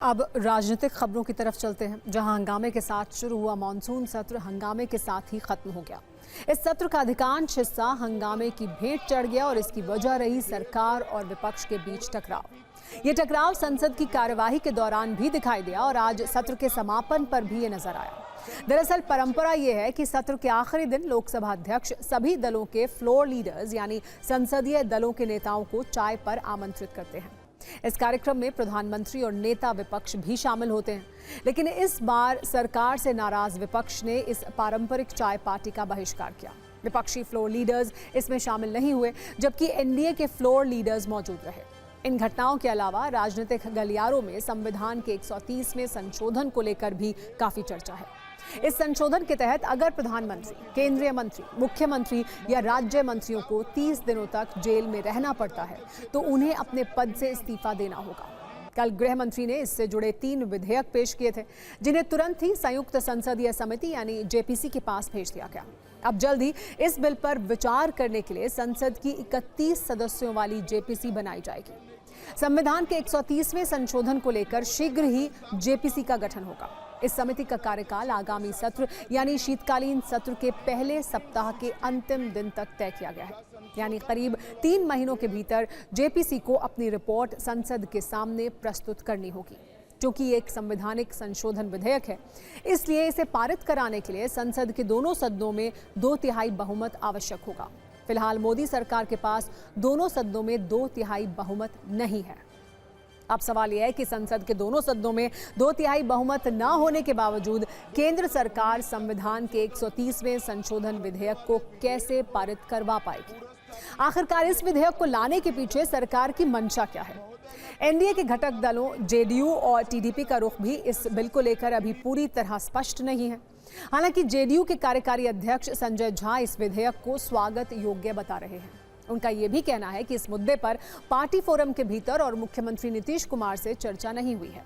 अब राजनीतिक खबरों की तरफ चलते हैं, जहां हंगामे के साथ शुरू हुआ मानसून सत्र हंगामे के साथ ही खत्म हो गया। इस सत्र का अधिकांश हिस्सा हंगामे की भेंट चढ़ गया और इसकी वजह रही सरकार और विपक्ष के बीच टकराव। ये टकराव संसद की कार्यवाही के दौरान भी दिखाई दिया और आज सत्र के समापन पर भी ये नजर आया। दरअसल परंपरा ये है कि सत्र के आखिरी दिन लोकसभा अध्यक्ष सभी दलों के फ्लोर लीडर्स यानी संसदीय दलों के नेताओं को चाय पर आमंत्रित करते हैं। इस कार्यक्रम में प्रधानमंत्री और नेता विपक्ष भी शामिल होते हैं, लेकिन इस बार सरकार से नाराज विपक्ष ने इस पारंपरिक चाय पार्टी का बहिष्कार किया। विपक्षी फ्लोर लीडर्स इसमें शामिल नहीं हुए, जबकि एनडीए के फ्लोर लीडर्स मौजूद रहे। इन घटनाओं के अलावा राजनीतिक गलियारों में संविधान के 130वें संशोधन को लेकर भी काफी चर्चा है। इस संशोधन के तहत अगर प्रधानमंत्री, केंद्रीय मंत्री, मुख्यमंत्री या राज्य मंत्रियों को 30 दिनों तक जेल में रहना पड़ता है तो उन्हें अपने पद से इस्तीफा देना होगा। कल गृह मंत्री ने इससे जुड़े 3 विधेयक पेश किए थे, जिन्हें तुरंत ही संयुक्त संसदीय समिति यानी जेपीसी के पास भेज दिया गया। अब जल्द ही इस बिल पर विचार करने के लिए संसद की 31 सदस्यों वाली जेपीसी बनाई जाएगी। संविधान के 130वें संशोधन को लेकर शीघ्र ही जेपीसी का गठन होगा। इस समिति का कार्यकाल आगामी सत्र यानी शीतकालीन सत्र के पहले सप्ताह के अंतिम दिन तक तय किया गया है, यानी करीब 3 महीनों के भीतर जेपीसी को अपनी रिपोर्ट संसद के सामने प्रस्तुत करनी होगी। क्योंकि ये एक संवैधानिक संशोधन विधेयक है, इसलिए इसे पारित कराने के लिए संसद के दोनों सदनों में 2/3 बहुमत आवश्यक होगा। फिलहाल मोदी सरकार के पास दोनों सदनों में 2/3 बहुमत नहीं है। अब सवाल यह है कि संसद के दोनों सदनों में 2/3 बहुमत न होने के बावजूद केंद्र सरकार संविधान के 130वें संशोधन विधेयक को कैसे पारित करवा पाएगी। आखिरकार इस विधेयक को लाने के पीछे सरकार की मंशा क्या है? एनडीए के घटक दलों जेडीयू और टीडीपी का रुख भी इस बिल को लेकर अभी पूरी तरह स्पष्ट नहीं है। हालांकि जेडीयू के कार्यकारी अध्यक्ष संजय झा इस विधेयक को स्वागत योग्य बता रहे हैं। उनका यह भी कहना है कि इस मुद्दे पर पार्टी फोरम के भीतर और मुख्यमंत्री नीतीश कुमार से चर्चा नहीं हुई है।